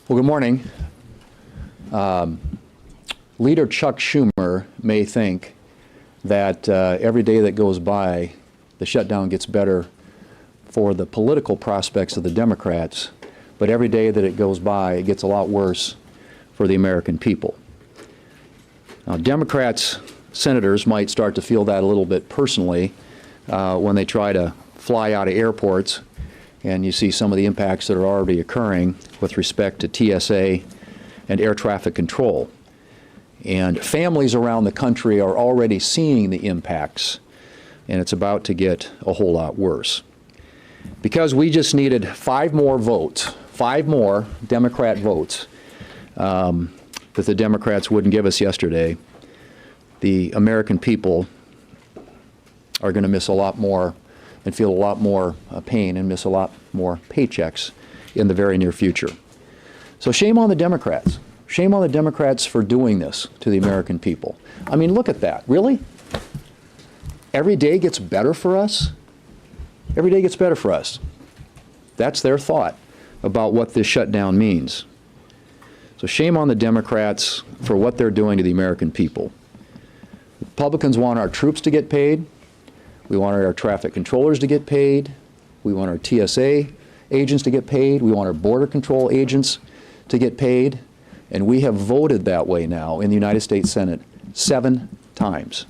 Well, good morning. Leader Chuck Schumer may think that every day that goes by, the shutdown gets better for the political prospects of the Democrats, but every day that it goes by, it gets a lot worse for the American people. Now, Democrats, senators might start to feel that a little bit personally when they try to fly out of airports and you see some of the impacts that are already occurring with respect to TSA and air traffic control. And families around the country are already seeing the impacts, and it's about to get a whole lot worse. Because we just needed 5 more votes, 5 more Democrat votes that the Democrats wouldn't give us yesterday, the American people are going to miss a lot more and feel a lot more pain and miss a lot more paychecks in the very near future. So shame on the Democrats. Shame on the Democrats for doing this to the American people. I mean, look at that. Really? Every day gets better for us? Every day gets better for us. That's their thought about what this shutdown means. So shame on the Democrats for what they're doing to the American people. Republicans want our troops to get paid. We want our traffic controllers to get paid. We want our TSA agents to get paid. We want our border control agents to get paid. And we have voted that way now in the United States Senate 7 times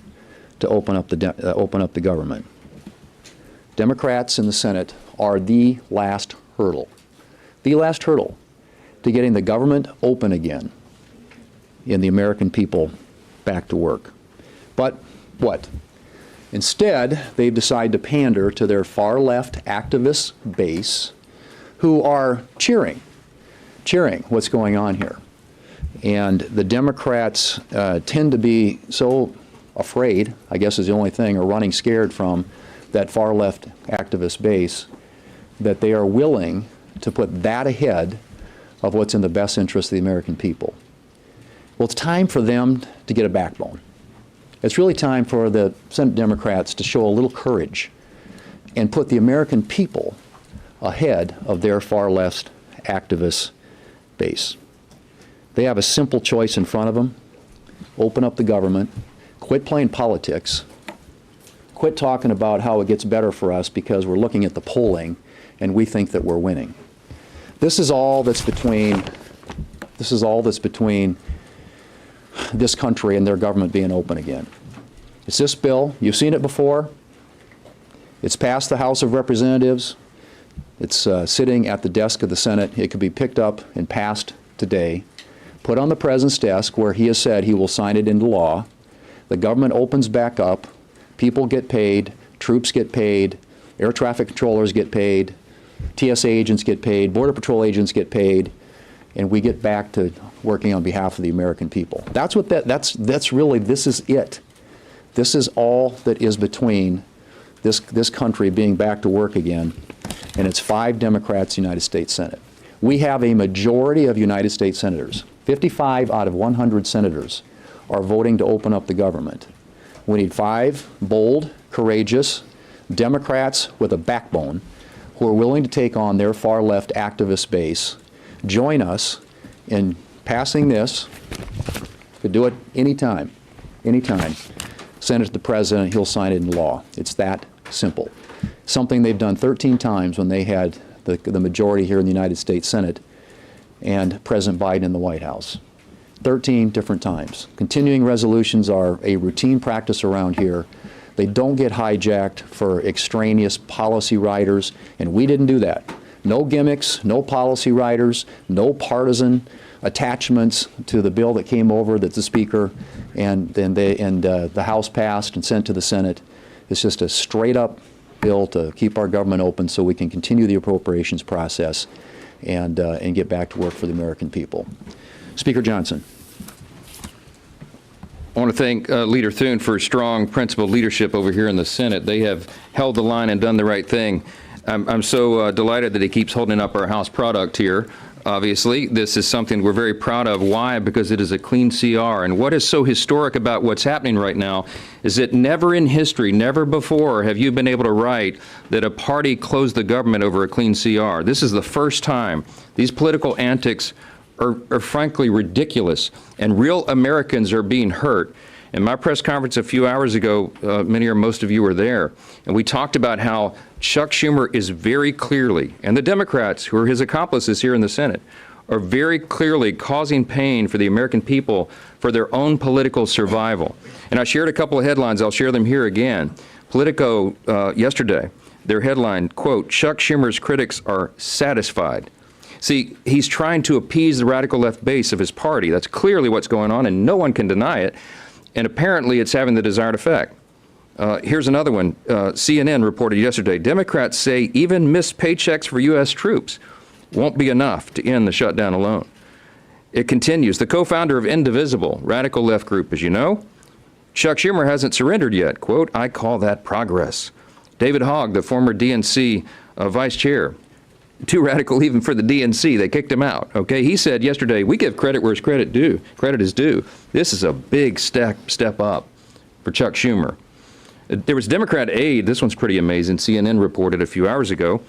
to open up the government. Democrats in the Senate are the last hurdle to getting the government open again and the American people back to work. But what? Instead, they've decided to pander to their far-left activist base who are cheering what's going on here. And the Democrats tend to be so afraid, I guess is the only thing, or running scared from that far-left activist base, that they are willing to put that ahead of what's in the best interest of the American people. Well, it's time for them to get a backbone. It's really time for the Senate Democrats to show a little courage and put the American people ahead of their far-left activist base. They have a simple choice in front of them. Open up the government, quit playing politics, quit talking about how it gets better for us because we're looking at the polling and we think that we're winning. This is all that's between this country and their government being open again. It's this bill. You've seen it before. It's passed the House of Representatives. It's sitting at the desk of the Senate. It could be picked up and passed today, put on the President's desk where he has said he will sign it into law. The government opens back up. People get paid. Troops get paid. Air traffic controllers get paid. TSA agents get paid. Border Patrol agents get paid. And we get back to working on behalf of the American people. That's what that's really, this is it. This is all that is between this country being back to work again, and it's 5 Democrats in the United States Senate. We have a majority of United States senators. 55 out of 100 senators are voting to open up the government. We need 5 bold, courageous Democrats with a backbone who are willing to take on their far-left activist base. Join us in passing this. Could do it anytime, anytime. Send it to the President, he'll sign it into law. It's that simple. Something they've done 13 times when they had the majority here in the United States Senate and President Biden in the White House. 13 different times. Continuing resolutions are a routine practice around here. They don't get hijacked for extraneous policy writers, and we didn't do that. No gimmicks, no policy writers, no partisan attachments to the bill that came over that the Speaker and the House passed and sent to the Senate. It's just a straight up bill to keep our government open so we can continue the appropriations process and get back to work for the American people. Speaker Johnson. I want to thank Leader Thune for strong principled leadership over here in the Senate. They have held the line and done the right thing. I'm so delighted that he keeps holding up our House product here. Obviously, this is something we're very proud of. Why? Because it is a clean CR. And what is so historic about what's happening right now is that never in history, never before have you been able to write that a party closed the government over a clean CR. This is the first time. These political antics are frankly ridiculous, and real Americans are being hurt. In my press conference a few hours ago, many or most of you were there, and we talked about how Chuck Schumer is very clearly, and the Democrats who are his accomplices here in the Senate, are very clearly causing pain for the American people for their own political survival. And I shared a couple of headlines. I'll share them here again. Politico yesterday, their headline, quote, "Chuck Schumer's critics are satisfied." See, he's trying to appease the radical left base of his party. That's clearly what's going on, and no one can deny it. And apparently it's having the desired effect. Here's another one. CNN reported yesterday, Democrats say even missed paychecks for U.S. troops won't be enough to end the shutdown alone. It continues. The co-founder of Indivisible, radical left group, as you know, Chuck Schumer hasn't surrendered yet. Quote, "I call that progress." David Hogg, the former DNC vice chair, too radical even for the DNC. They kicked him out. Okay, he said yesterday, "We give credit where credit is due. This is a big step up for Chuck Schumer." There was Democrat aide. This one's pretty amazing. CNN reported a few hours ago.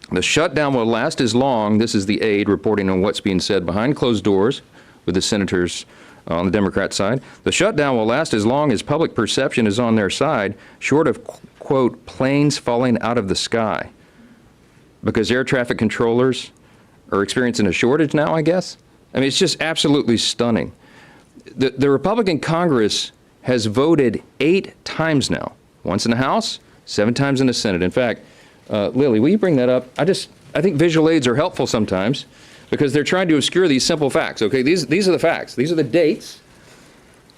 The shutdown will last as long, this is the aide reporting on what's being said behind closed doors with the senators on the Democrat side. The shutdown will last as long as public perception is on their side, short of, quote, planes falling out of the sky. Because air traffic controllers are experiencing a shortage now, I guess? I mean, it's just absolutely stunning. The Republican Congress has voted 8 times now. Once in the House, 7 times in the Senate. In fact, Lily, will you bring that up? I think visual aids are helpful sometimes because they're trying to obscure these simple facts. Okay, these are the facts. These are the dates.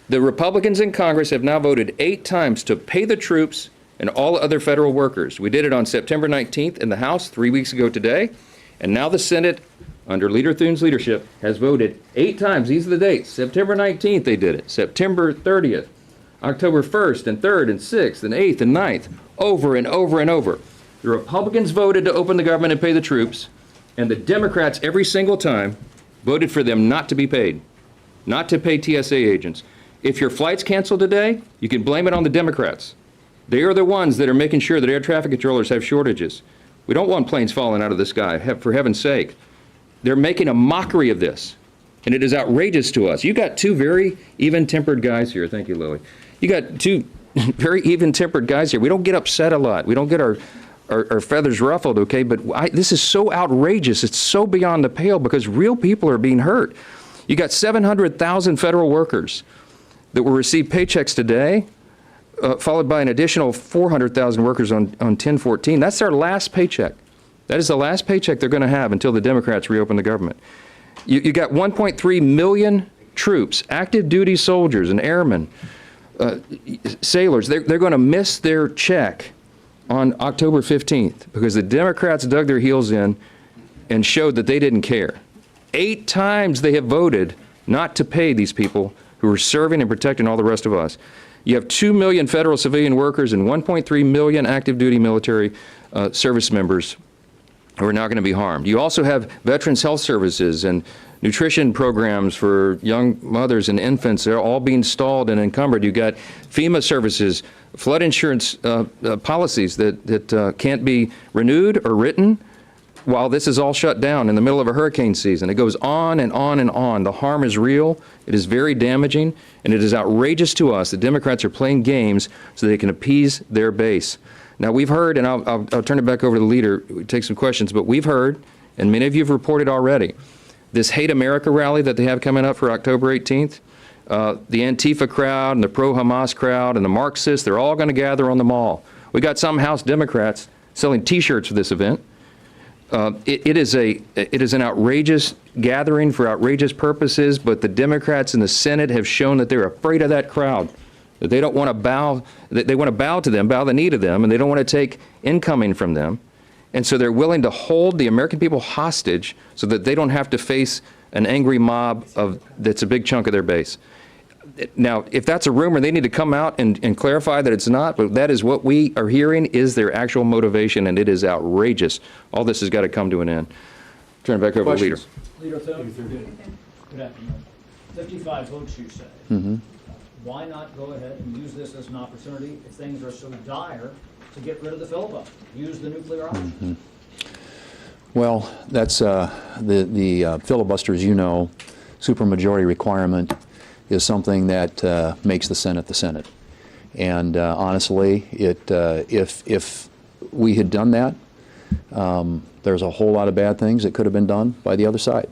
The Republicans in Congress have now voted 8 times to pay the troops and all other federal workers. We did it on September 19th in the House 3 weeks ago today. And now the Senate, under Leader Thune's leadership, has voted 8 times. These are the dates. September 19th they did it. September 30th, October 1st and 3rd and 6th and 8th and 9th, over and over and over. The Republicans voted to open the government and pay the troops, and the Democrats every single time voted for them not to be paid, not to pay TSA agents. If your flight's canceled today, you can blame it on the Democrats. They are the ones that are making sure that air traffic controllers have shortages. We don't want planes falling out of the sky, for heaven's sake. They're making a mockery of this, and it is outrageous to us. You got 2 very even-tempered guys here. Thank you, Lily. You got 2 very even-tempered guys here. We don't get upset a lot. We don't get our feathers ruffled, okay? But this is so outrageous. It's so beyond the pale because real people are being hurt. You got 700,000 federal workers that will receive paychecks today, followed by an additional 400,000 workers on 10/14. That's their last paycheck. That is the last paycheck they're going to have until the Democrats reopen the government. You got 1.3 million troops, active duty soldiers and airmen, sailors. They're going to miss their check on October 15th because the Democrats dug their heels in and showed that they didn't care. 8 times they have voted not to pay these people who are serving and protecting all the rest of us. You have 2 million federal civilian workers and 1.3 million active duty military service members who are now going to be harmed. You also have Veterans Health Services and nutrition programs for young mothers and infants. They're all being stalled and encumbered. You got FEMA services, flood insurance policies that can't be renewed or written while this is all shut down in the middle of a hurricane season. It goes on and on and on. The harm is real. It is very damaging, and it is outrageous to us that Democrats are playing games so they can appease their base. Now, we've heard, and I'll turn it back over to the leader, take some questions, but we've heard, and many of you have reported already, this Hate America rally that they have coming up for October 18th, the Antifa crowd and the pro-Hamas crowd and the Marxists, they're all going to gather on the mall. We got some House Democrats selling T-shirts for this event. It is an outrageous gathering for outrageous purposes, but the Democrats in the Senate have shown that they're afraid of that crowd, that they don't want to bow, that they want to bow to them, bow the knee to them, and they don't want to take incoming from them. And so they're willing to hold the American people hostage so that they don't have to face an angry mob that's a big chunk of their base. Now, if that's a rumor, they need to come out and clarify that it's not, but that is what we are hearing is their actual motivation, and it is outrageous. All this has got to come to an end. Turn it back over to the leader. Leader Thune, good afternoon. 55 votes, you say. Mm-hmm. Why not go ahead and use this as an opportunity if things are so dire to get rid of the filibuster? Use the nuclear option. Well, that's the filibuster, as you know, supermajority requirement is something that makes the Senate. And honestly, if we had done that, there's a whole lot of bad things that could have been done by the other side.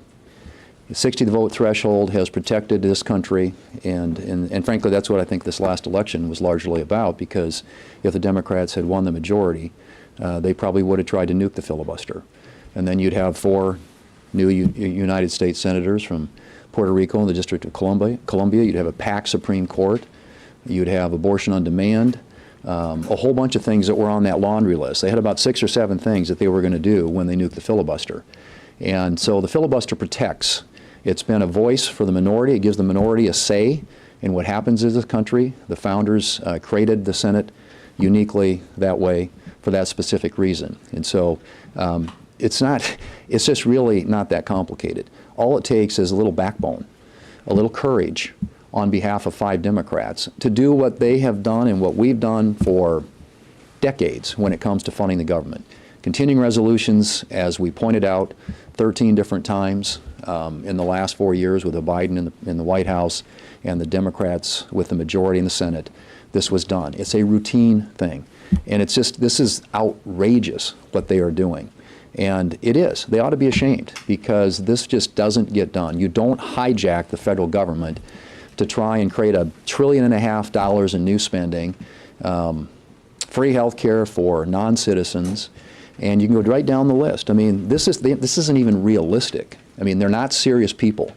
The 60 vote threshold has protected this country, and frankly, that's what I think this last election was largely about, because if the Democrats had won the majority, they probably would have tried to nuke the filibuster. And then you'd have 4 new United States senators from Puerto Rico and the District of Columbia. You'd have a packed Supreme Court. You'd have abortion on demand. A whole bunch of things that were on that laundry list. They had about 6 or 7 things that they were going to do when they nuked the filibuster. And so the filibuster protects. It's been a voice for the minority. It gives the minority a say in what happens in this country. The founders created the Senate uniquely that way for that specific reason. And so it's just really not that complicated. All it takes is a little backbone, a little courage on behalf of 5 Democrats to do what they have done and what we've done for decades when it comes to funding the government. Continuing resolutions, as we pointed out 13 different times in the last 4 years with Biden in the White House and the Democrats with the majority in the Senate, this was done. It's a routine thing. And it's just, this is outrageous what they are doing. And it is. They ought to be ashamed, because this just doesn't get done. You don't hijack the federal government to try and create $1.5 trillion in new spending, free health care for non-citizens, and you can go right down the list. I mean, this isn't even realistic. I mean, they're not serious people.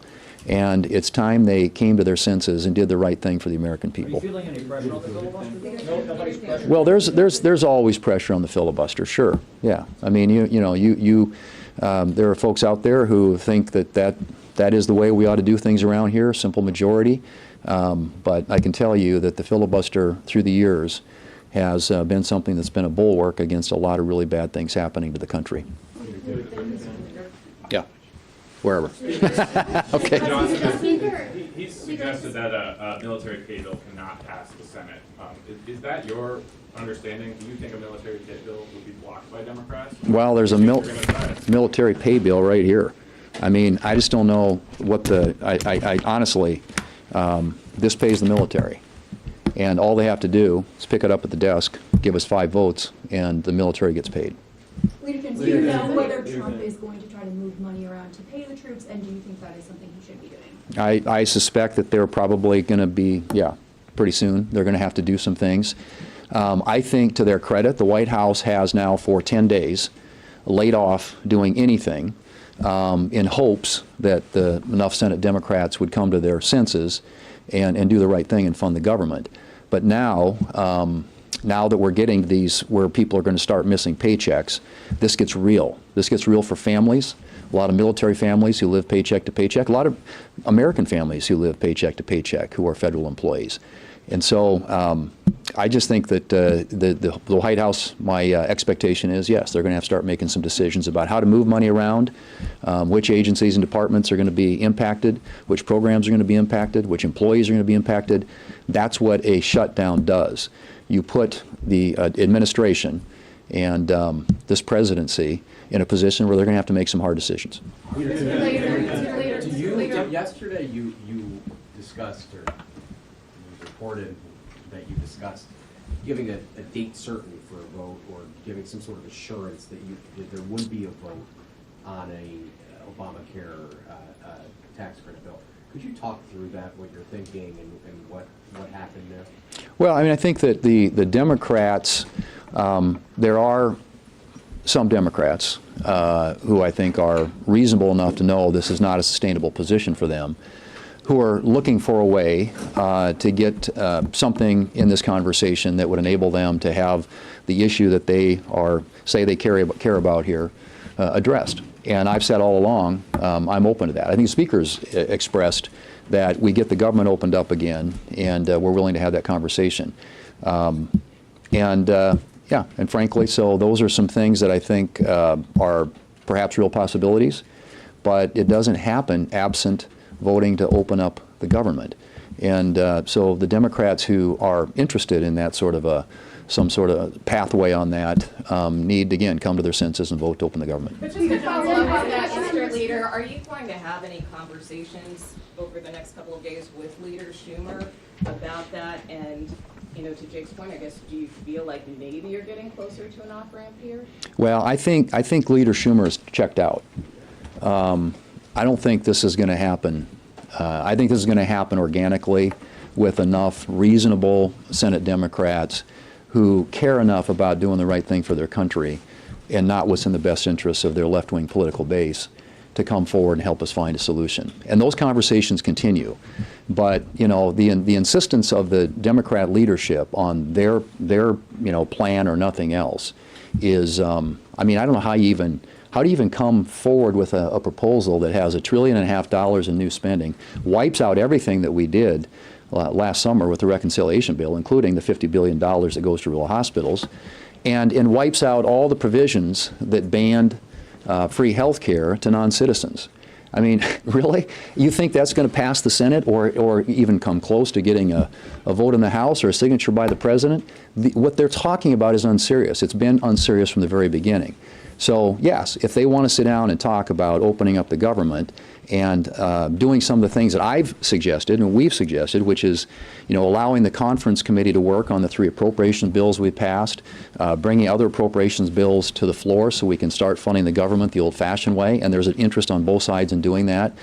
And it's time they came to their senses and did the right thing for the American Are people. you feeling any pressure on the filibuster? No, nobody's pressuring. Well, there's always pressure on the filibuster, sure. Yeah. I mean, there are folks out there who think that is the way we ought to do things around here, simple majority. But I can tell you that the filibuster through the years has been something that's been a bulwark against a lot of really bad things happening to the country. Yeah. Wherever. Okay. He suggested that a military pay bill cannot pass the Senate. Is that your understanding? Do you think a military pay bill would be blocked by Democrats? Well, there's a military pay bill right here. I mean, I just don't know what I honestly, this pays the military. And all they have to do is pick it up at the desk, give us 5 votes, and the military gets paid. Leader, do you know whether Trump is going to try to move money around to pay the troops, and do you think that is something he should be doing? I suspect that they're probably going to be, pretty soon. They're going to have to do some things. I think, to their credit, the White House has now for 10 days laid off doing anything in hopes that enough Senate Democrats would come to their senses and do the right thing and fund the government. But now, now that we're getting to these where people are going to start missing paychecks, this gets real. This gets real for families, a lot of military families who live paycheck to paycheck, a lot of American families who live paycheck to paycheck who are federal employees. And so I just think that the White House, my expectation is, yes, they're going to have to start making some decisions about how to move money around, which agencies and departments are going to be impacted, which programs are going to be impacted, which employees are going to be impacted. That's what a shutdown does. You put the administration and this presidency in a position where they're going to have to make some hard decisions. Yesterday you discussed, or you reported that you discussed giving a date certain for a vote, or giving some sort of assurance that there would be a vote on a Obamacare tax credit bill. Could you talk through that, what you're thinking, and what happened there? Well, I mean, I think that the Democrats, there are some Democrats who I think are reasonable enough to know this is not a sustainable position for them, who are looking for a way to get something in this conversation that would enable them to have the issue that they say they care about here addressed. And I've said all along, I'm open to that. I think the speakers expressed that we get the government opened up again, and we're willing to have that conversation. Yeah, and frankly, so those are some things that I think are perhaps real possibilities, but it doesn't happen absent voting to open up the government. And so the Democrats who are interested in that sort of a some sort of pathway on that, need to, again, come to their senses and vote to open the government. But just to follow up on that, Mr. Leader, are you going to have any conversations over the next couple of days with Leader Schumer about that? And, you know, to Jake's point, I guess, do you feel like maybe you're getting closer to an off-ramp here? Well, I think Leader Schumer is checked out. I don't think this is going to happen. I think this is going to happen organically with enough reasonable Senate Democrats who care enough about doing the right thing for their country and not what's in the best interests of their left-wing political base to come forward and help us find a solution. And those conversations continue. But, you know, the insistence of the Democrat leadership on their plan or nothing else is, I mean, I don't know how do you even come forward with a proposal that has $1.5 trillion in new spending, wipes out everything that we did last summer with the reconciliation bill, including the $50 billion that goes to rural hospitals, and wipes out all the provisions that banned free health care to non-citizens. I mean, really? You think that's going to pass the Senate or even come close to getting a vote in the House or a signature by the President? What they're talking about is unserious. It's been unserious from the very beginning. So, yes, if they want to sit down and talk about opening up the government and doing some of the things that I've suggested and we've suggested, which is, you know, allowing the conference committee to work on the 3 appropriations bills we passed, bringing other appropriations bills to the floor so we can start funding the government the old-fashioned way, and there's an interest on both sides in doing that.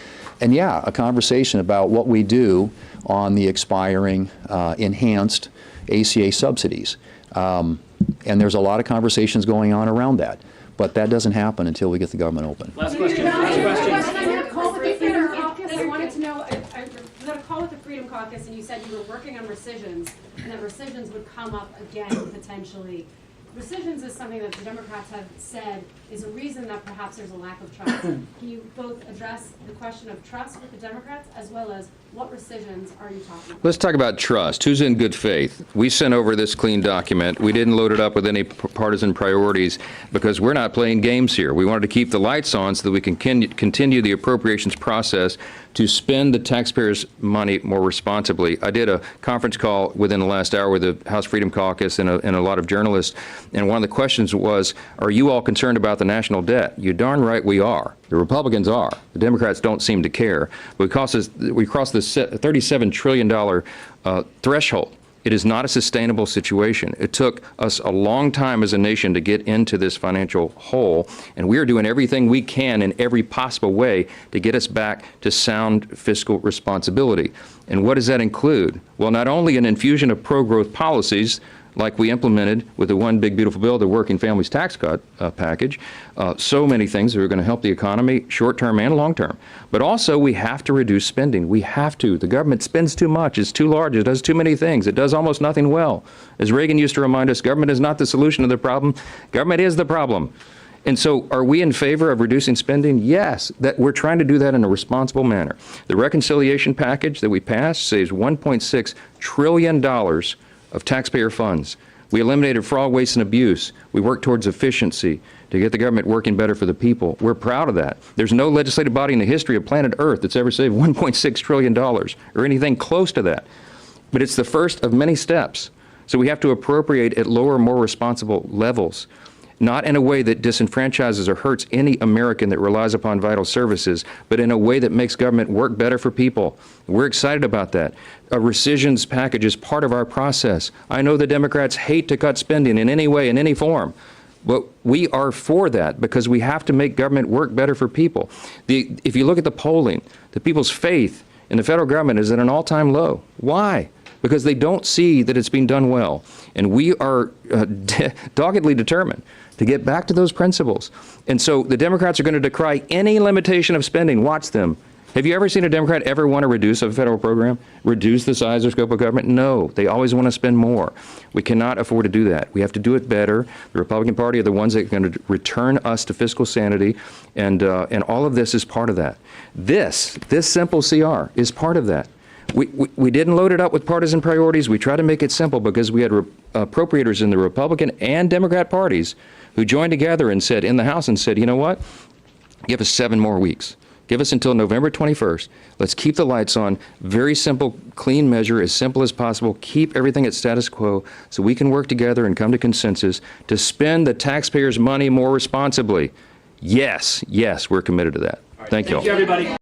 And yeah, a conversation about what we do on the expiring enhanced ACA subsidies. And there's a lot of conversations going on around that. But that doesn't happen until we get the government open. Last question. Last question. I had a call with the Freedom Caucus. I wanted to know, I was at a call with the Freedom Caucus, and you said you were working on rescissions, and that rescissions would come up again, potentially. Rescissions is something that the Democrats have said is a reason that perhaps there's a lack of trust. Can you both address the question of trust with the Democrats, as well as what rescissions are you talking about? Let's talk about trust. Who's in good faith? We sent over this clean document. We didn't load it up with any partisan priorities because we're not playing games here. We wanted to keep the lights on so that we can continue the appropriations process to spend the taxpayers' money more responsibly. I did a conference call within the last hour with the House Freedom Caucus and a lot of journalists, and one of the questions was, are you all concerned about the national debt? You darn right we are. The Republicans are. The Democrats don't seem to care. We crossed this $37 trillion threshold. It is not a sustainable situation. It took us a long time as a nation to get into this financial hole, and we are doing everything we can in every possible way to get us back to sound fiscal responsibility. And what does that include? Well, not only an infusion of pro-growth policies like we implemented with the One Big Beautiful Bill, the Working Families Tax Cut package, so many things that are going to help the economy short-term and long-term. But also we have to reduce spending. We have to. The government spends too much. It's too large. It does too many things. It does almost nothing well. As Reagan used to remind us, government is not the solution to the problem. Government is the problem. And so are we in favor of reducing spending? Yes, that we're trying to do that in a responsible manner. The reconciliation package that we passed saves $1.6 trillion of taxpayer funds. We eliminated fraud, waste, and abuse. We worked towards efficiency to get the government working better for the people. We're proud of that. There's no legislative body in the history of planet Earth that's ever saved $1.6 trillion or anything close to that. But it's the first of many steps. So we have to appropriate at lower, more responsible levels, not in a way that disenfranchises or hurts any American that relies upon vital services, but in a way that makes government work better for people. We're excited about that. A rescissions package is part of our process. I know the Democrats hate to cut spending in any way, in any form. But we are for that because we have to make government work better for people. If you look at the polling, the people's faith in the federal government is at an all-time low. Why? Because they don't see that it's being done well. And we are doggedly determined to get back to those principles. And so the Democrats are going to decry any limitation of spending. Watch them. Have you ever seen a Democrat ever want to reduce a federal program? Reduce the size or scope of government? No. They always want to spend more. We cannot afford to do that. We have to do it better. The Republican Party are the ones that are going to return us to fiscal sanity, and all of this is part of that. This simple CR is part of that. We didn't load it up with partisan priorities. We tried to make it simple because we had appropriators in the Republican and Democrat parties who joined together and said, in the House, and said, you know what? Give us 7 more weeks. Give us until November 21st. Let's keep the lights on. Very simple, clean measure, as simple as possible. Keep everything at status quo so we can work together and come to consensus to spend the taxpayers' money more responsibly. Yes, yes, we're committed to that. Thank you all. Thank you, everybody.